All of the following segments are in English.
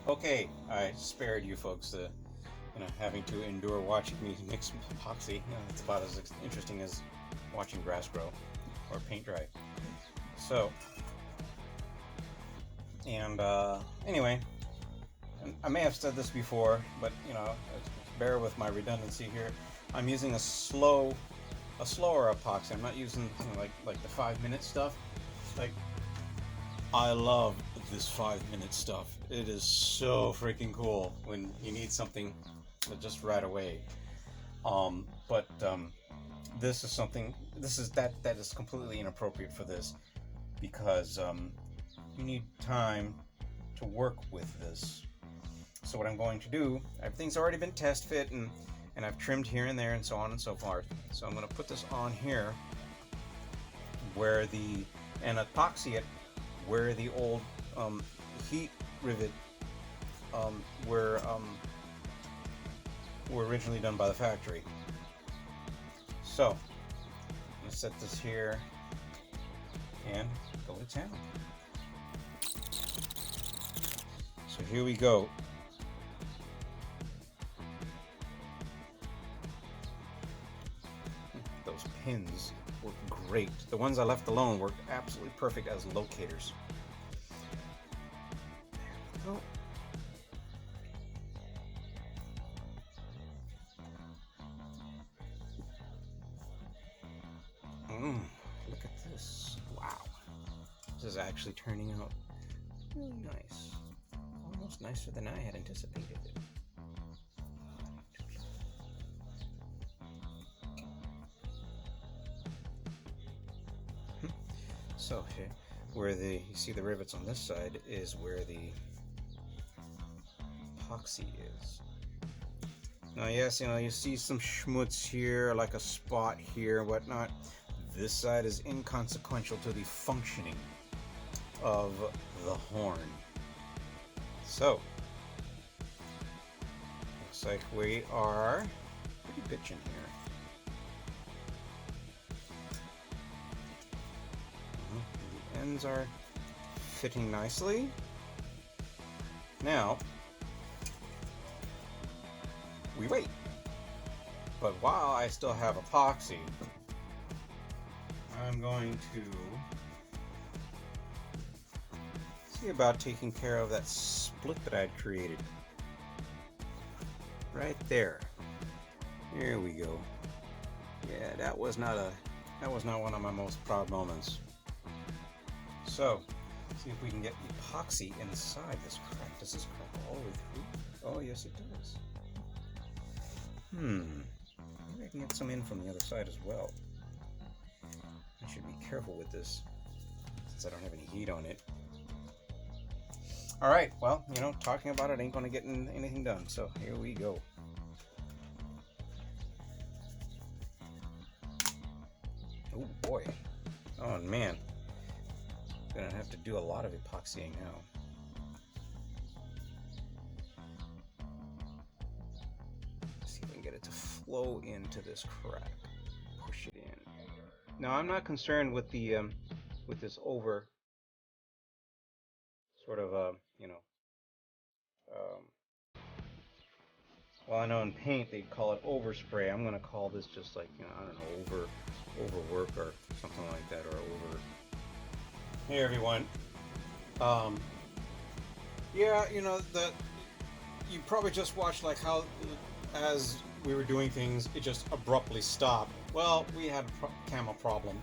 Okay, I spared you folks the, having to endure watching me mix epoxy. It's about as interesting as watching grass grow or paint dry. So, and anyway, I may have said this before, but bear with my redundancy here. I'm using a slower epoxy. I'm not using like the 5-minute stuff. Like, I love this 5-minute stuff. It is so freaking cool when you need something just right away. But this is something. This is that is completely inappropriate for this because you need time to work with this. So what I'm going to do, everything's already been test fit and I've trimmed here and there and so on and so forth. So I'm going to put this on here where and epoxy it where the old heat rivet were originally done by the factory. So I'm going to set this here and go to town. So here we go. Those pins work great. The ones I left alone worked absolutely perfect as locators. There we go. Look at this. Wow. This is actually turning out really nice. Almost nicer than I had anticipated it. So here, where you see the rivets on this side is where the epoxy is. Now, yes, you see some schmutz here, like a spot here, whatnot. This side is inconsequential to the functioning of the horn. So, looks like we are pretty bitchin' here. The ends are fitting nicely. Now, we wait. But while I still have epoxy, I'm going to see about taking care of that split that I'd created. Right there. There we go. Yeah, that was not one of my most proud moments. So, see if we can get epoxy inside this crack. Does this crack all the way through? Oh, yes it does. Maybe I can get some in from the other side as well. I should be careful with this since I don't have any heat on it. Alright, well, talking about it ain't going to get anything done, so here we go. Oh boy. Oh man. Gonna have to do a lot of epoxying now. Let's see if I can get it to flow into this crack. Push it in. Now I'm not concerned with the with this over sort of well, I know in paint they'd call it overspray. I'm gonna call this just like I don't know, overwork or something like that, or over. Hey everyone. Yeah, that you probably just watched like how as we were doing things, it just abruptly stopped. Well, we had a camera problem.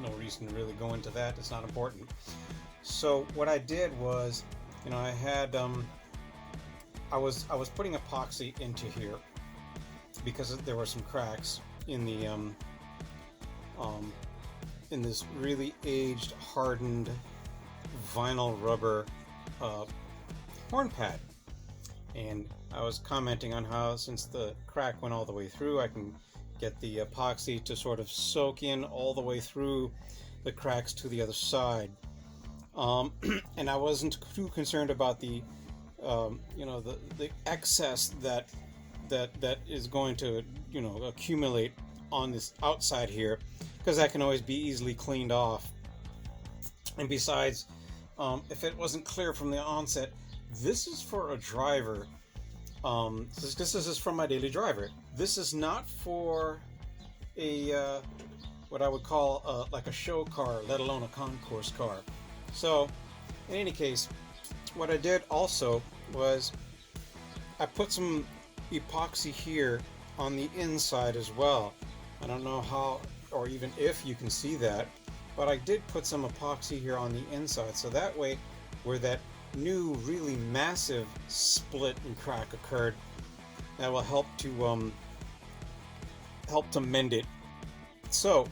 No reason to really go into that. It's not important. So what I did was, I had I was putting epoxy into here because there were some cracks in the in this really aged, hardened vinyl rubber horn pad. And I was commenting on how since the crack went all the way through, I can get the epoxy to sort of soak in all the way through the cracks to the other side. And I wasn't too concerned about the the excess that is going to accumulate on this outside here, because that can always be easily cleaned off. And besides, if it wasn't clear from the onset, this is for a driver. This is from my daily driver. This is not for a what I would call like a show car, let alone a concourse car. So, in any case, what I did also was I put some epoxy here on the inside as well. I don't know how or even if you can see that, but I did put some epoxy here on the inside, so that way where that new really massive split and crack occurred, that will help to mend it. So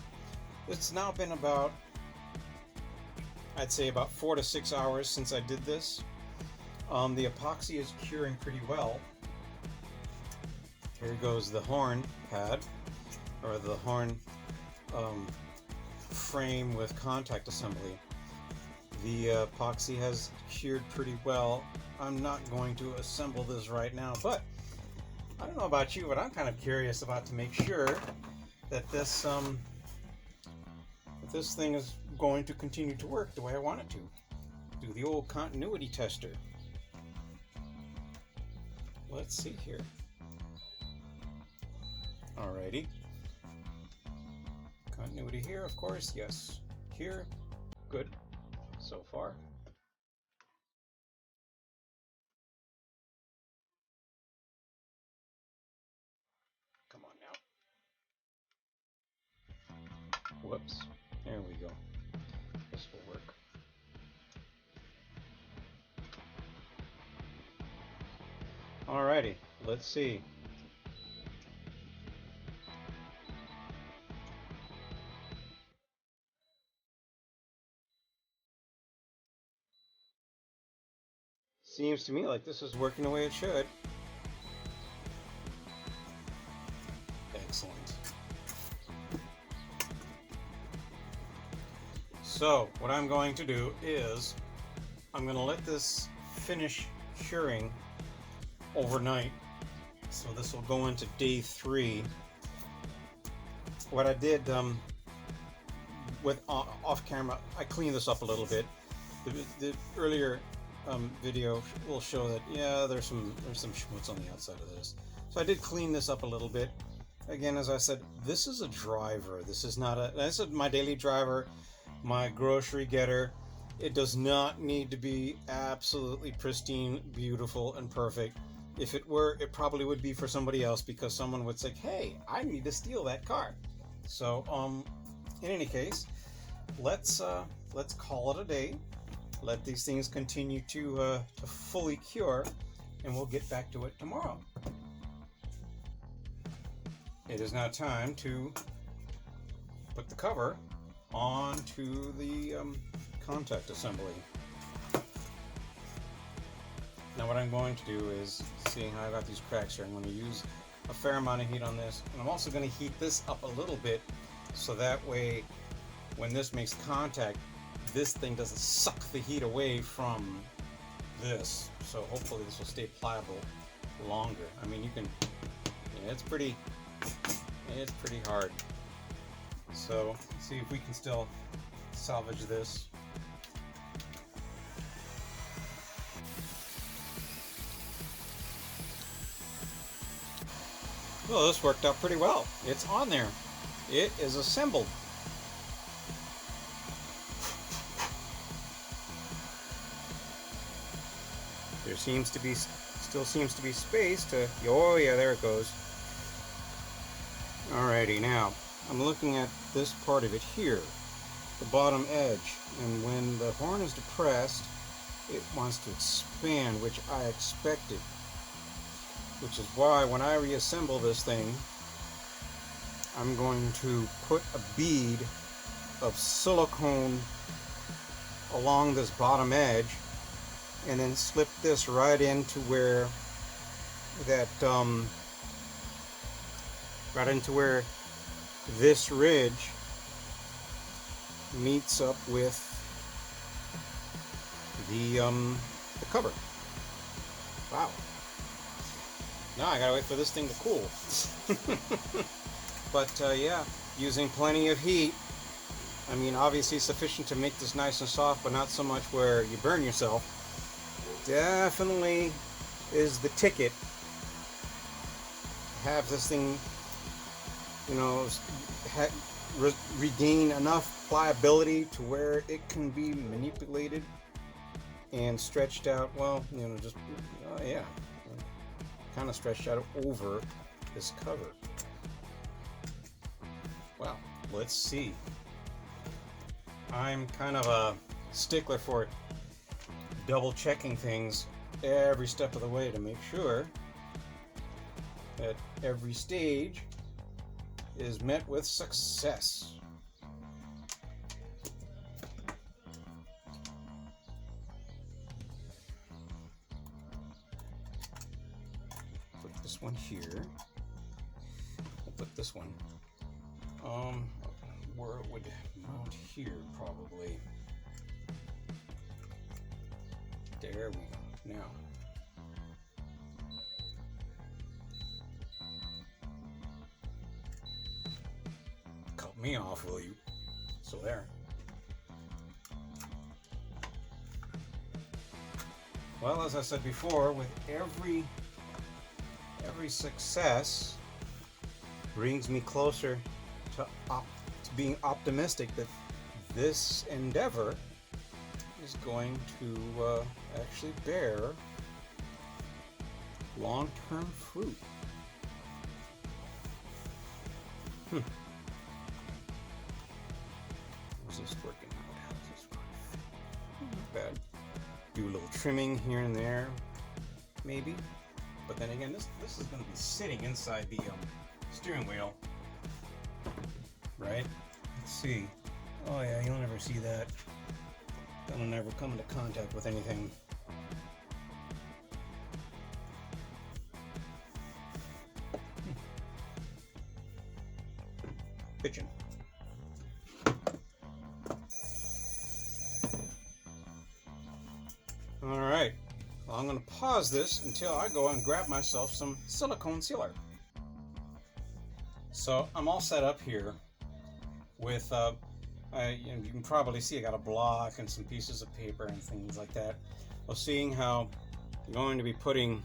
it's now been about, I'd say about 4 to 6 hours since I did this. The epoxy is curing pretty well. Here goes the horn pad, or the horn frame with contact assembly. The epoxy has cured pretty well. I'm not going to assemble this right now, but I don't know about you, but I'm kind of curious about to make sure that this this thing is going to continue to work the way I want it to. Do the old continuity tester. Let's see here. Alrighty. Continuity here, of course, yes. Here, good so far. Come on now. Whoops. There we go. This will work. Alrighty, let's see. Seems to me like this is working the way it should. Excellent. So, what I'm going to do is I'm going to let this finish curing overnight. So this will go into day 3. What I did with off camera, I cleaned this up a little bit. The earlier video will show that there's some schmutz on the outside of this. So I did clean this up a little bit. Again, as I said, this is a driver. This is my daily driver, my grocery getter. It does not need to be absolutely pristine, beautiful, and perfect. If it were, it probably would be for somebody else, because someone would say, hey, I need to steal that car. So in any case, let's call it a day. Let these things continue to fully cure, and we'll get back to it tomorrow. It is now time to put the cover onto the contact assembly. Now what I'm going to do is, seeing how I got these cracks here, I'm going to use a fair amount of heat on this, and I'm also going to heat this up a little bit, so that way when this makes contact, this thing doesn't suck the heat away from this. So hopefully this will stay pliable longer. I mean, you can, it's pretty hard. So let's see if we can still salvage this. Well, this worked out pretty well. It's on there. It is assembled. There still seems to be space to, oh yeah, there it goes. Alrighty, now I'm looking at this part of it here, the bottom edge, and when the horn is depressed, it wants to expand, which I expected. Which is why when I reassemble this thing, I'm going to put a bead of silicone along this bottom edge, and then slip this right into where that right into where this ridge meets up with the cover. Wow. Now I gotta wait for this thing to cool. But yeah, using plenty of heat, I mean, obviously sufficient to make this nice and soft, but not so much where you burn yourself. Definitely is the ticket. Have this thing, you know, regain enough pliability to where it can be manipulated and stretched out. Well, you know, just yeah, kind of stretched out over this cover. Well, let's see. I'm kind of a stickler for double checking things every step of the way to make sure that every stage is met with success. Put this one here. We'll put this one where it would mount here, probably. There we go. Now, cut me off, will you? So there. Well, as I said before, with every success brings me closer to being optimistic that this endeavor is going to actually bear long-term fruit. How's this working out? How's this working? Not bad. Do a little trimming here and there, maybe. But then again, this is going to be sitting inside the steering wheel, right? Let's see. Oh yeah, you'll never see that. That'll never come into contact with anything. Pigeon. All right. Well, I'm going to pause this until I go and grab myself some silicone sealer. So I'm all set up here with, you can probably see I got a block and some pieces of paper and things like that. Well, seeing how I'm going to be putting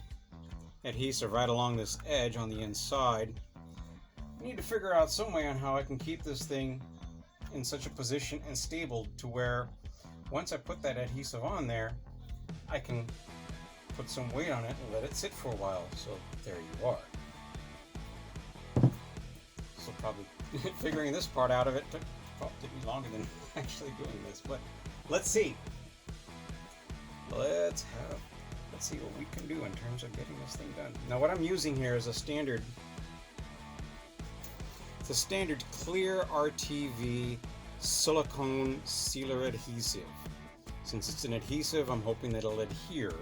adhesive right along this edge on the inside, I need to figure out some way on how I can keep this thing in such a position and stable to where once I put that adhesive on there, I can put some weight on it and let it sit for a while. So there you are. So probably figuring this part out of it took me longer than actually doing this, but let's see. Let's see what we can do in terms of getting this thing done. Now what I'm using here is a standard clear RTV silicone sealer adhesive. Since it's an adhesive, I'm hoping that it'll adhere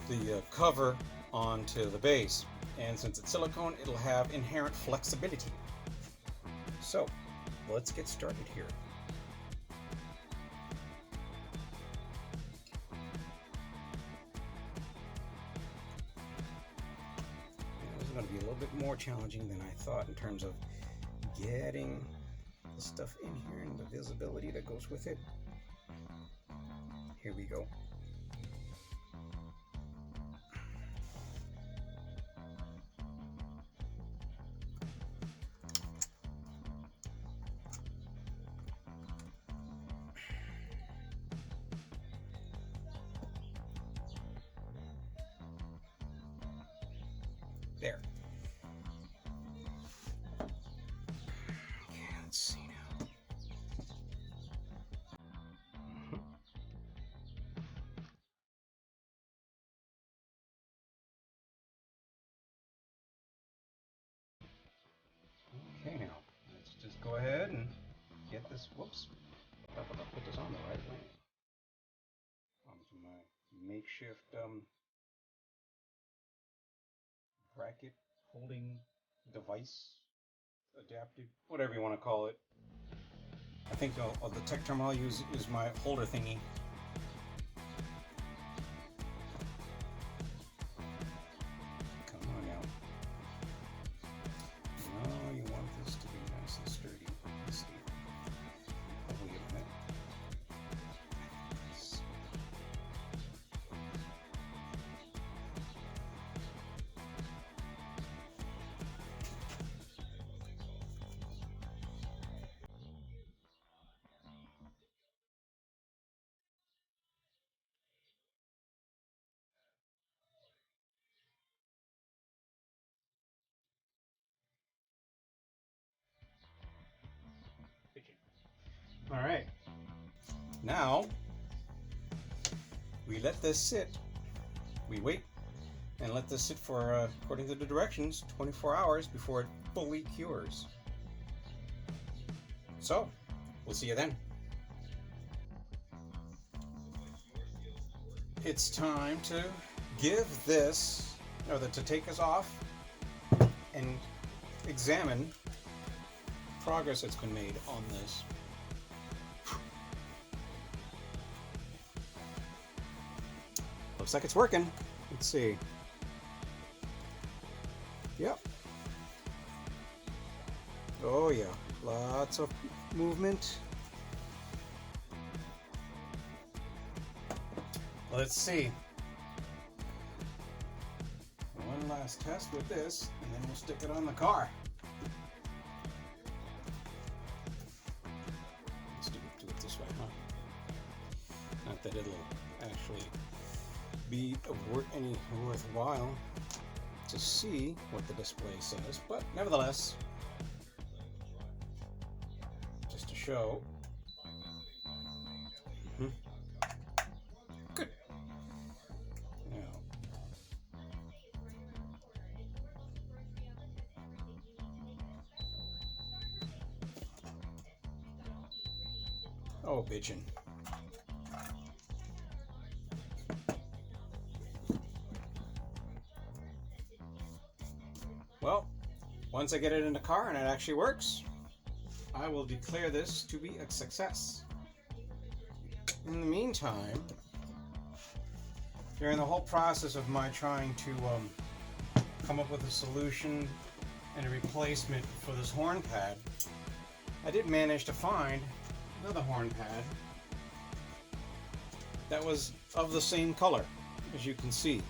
the cover onto the base. And since it's silicone, it'll have inherent flexibility. So, let's get started here. This is going to be a little bit more challenging than I thought in terms of getting the stuff in here and the visibility that goes with it. Here we go. There. Okay, let's see now. Okay, now let's just go ahead and get this. Whoops. I'll put this on the right way. Onto my makeshift bracket holding device, adaptive, whatever you want to call it. I think the tech term I'll use is my holder thingy. Come on now. No, you want this to be nice and sturdy. All right. Now we let this sit. We wait and let this sit for, according to the directions, 24 hours before it fully cures. So, we'll see you then. It's time to give this, or to take this off and examine progress that's been made on this. Looks like it's working. Let's see. Yep. Oh yeah, lots of movement. Let's see. One last test with this, and then we'll stick it on the car. Let's do it this way, huh? Not that it'll actually be any worthwhile to see what the display says, but nevertheless, just to show. Good. Now, oh, bitchin'. Well, once I get it in the car and it actually works, I will declare this to be a success. In the meantime, during the whole process of my trying to come up with a solution and a replacement for this horn pad, I did manage to find another horn pad that was of the same color, as you can see.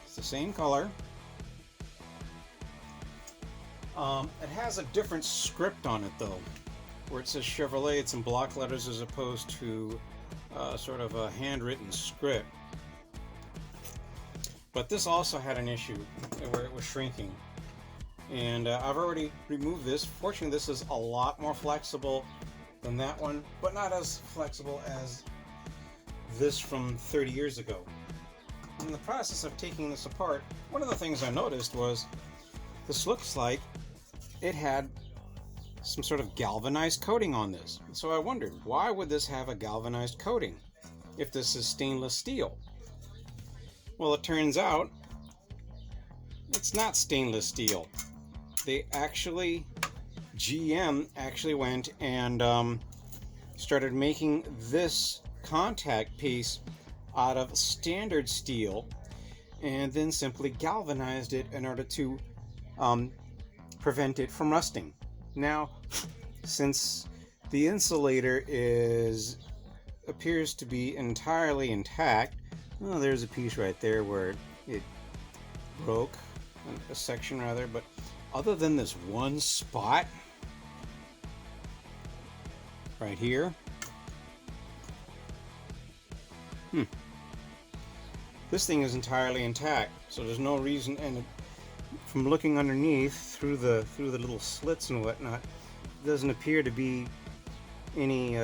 It's the same color. It has a different script on it though, where it says Chevrolet. It's in block letters as opposed to sort of a handwritten script. But this also had an issue where it was shrinking, and I've already removed this. Fortunately, this is a lot more flexible than that one, but not as flexible as this from 30 years ago. In the process of taking this apart, one of the things I noticed was this looks like it had some sort of galvanized coating on this. So I wondered, why would this have a galvanized coating if this is stainless steel? Well, it turns out it's not stainless steel. GM actually went and started making this contact piece out of standard steel and then simply galvanized it in order to prevent it from rusting. Now, since the insulator appears to be entirely intact, well, there's a piece right there where it broke, a section rather, but other than this one spot right here, this thing is entirely intact, so there's no reason. And from looking underneath through the little slits and whatnot, it doesn't appear to be any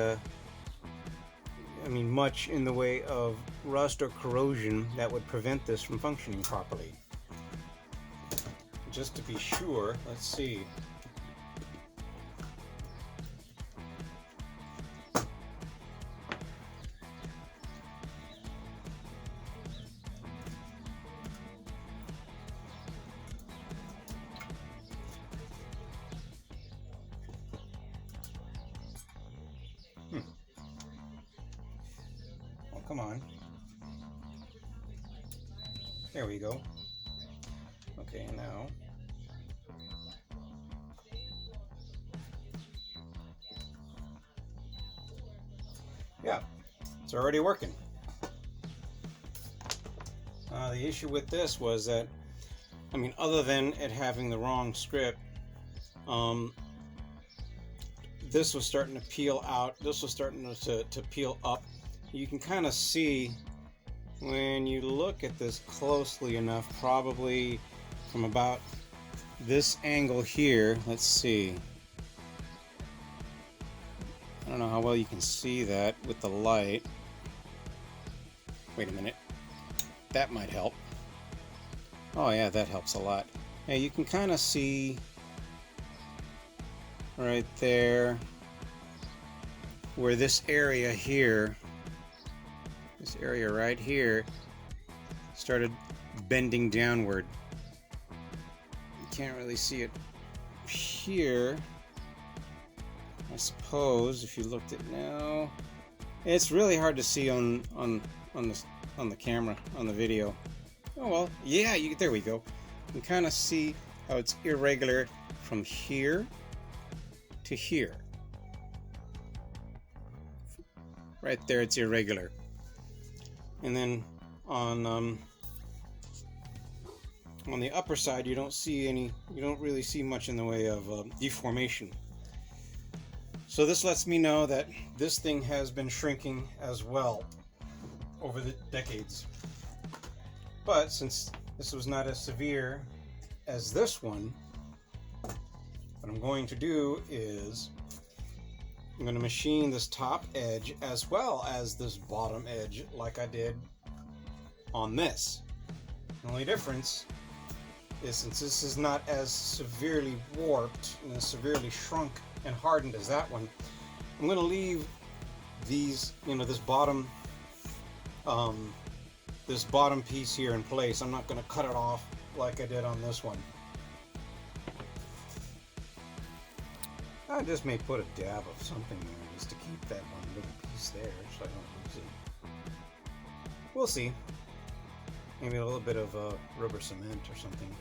much in the way of rust or corrosion that would prevent this from functioning properly. Just to be sure, let's see. Oh, come on. There we go. Okay, now. Yeah, it's already working. The issue with this was that, other than it having the wrong script, this was starting to peel out. This was starting to peel up. You can kind of see when you look at this closely enough, probably from about this angle here. Let's see. I don't know how well you can see that with the light. Wait a minute. That might help. Oh yeah, that helps a lot. Yeah, you can kind of see right there where this area here, this area right here, started bending downward. You can't really see it here. I suppose if you looked at now, it's really hard to see on the camera, on the video. Oh well, yeah, there we go. You can kind of see how it's irregular from here to here. Right there, it's irregular. And then on the upper side, you don't really see much in the way of deformation. So this lets me know that this thing has been shrinking as well over the decades. But since this was not as severe as this one, what I'm going to do is I'm going to machine this top edge as well as this bottom edge like I did on this. The only difference is, since this is not as severely warped and as severely shrunk and hardened as that one, I'm going to leave these, this bottom piece here in place. I'm not going to cut it off like I did on this one. I just may put a dab of something there just to keep that one little piece there so I don't lose it. We'll see. Maybe a little bit of rubber cement or something.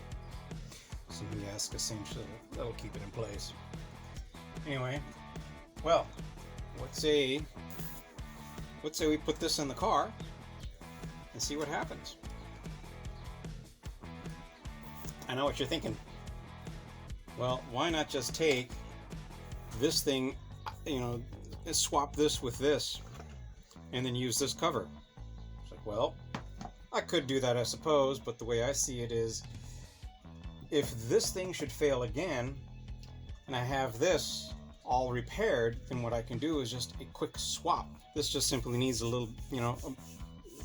Some gas essentially, that'll keep it in place. Anyway, well, let's say we put this in the car and see what happens. I know what you're thinking. Well, why not just take this thing, swap this with this and then use this cover? It's like, well, I could do that, I suppose, but the way I see it is, if this thing should fail again and I have this all repaired, then what I can do is just a quick swap. This just simply needs a little,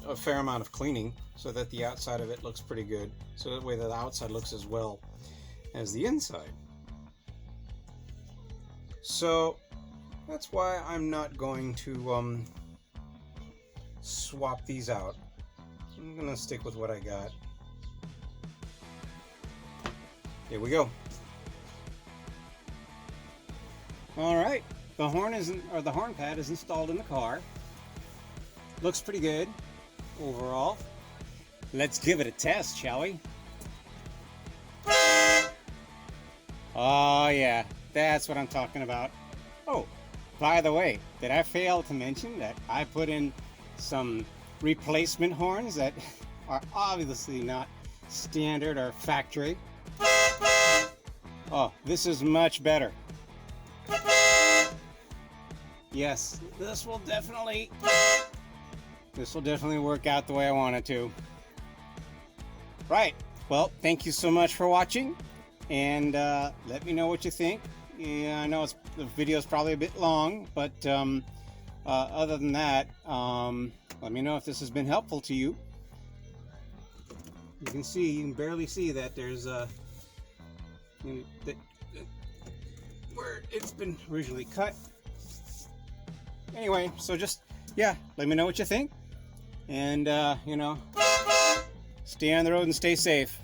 a fair amount of cleaning so that the outside of it looks pretty good, so that way the outside looks as well as the inside. So that's why I'm not going to swap these out. I'm gonna stick with what I got. Here we go. All right, the horn pad is installed in the car. Looks pretty good overall. Let's give it a test, shall we? Oh yeah, that's what I'm talking about. Oh, by the way, did I fail to mention that I put in some replacement horns that are obviously not standard or factory? Oh, this is much better. Yes, this will definitely work out the way I want it to. Right, well, thank you so much for watching, and let me know what you think. Yeah, I know the video is probably a bit long, but other than that, let me know if this has been helpful to you. You can barely see that there's where it's been originally cut. Anyway, so just, yeah, let me know what you think, and stay on the road and stay safe.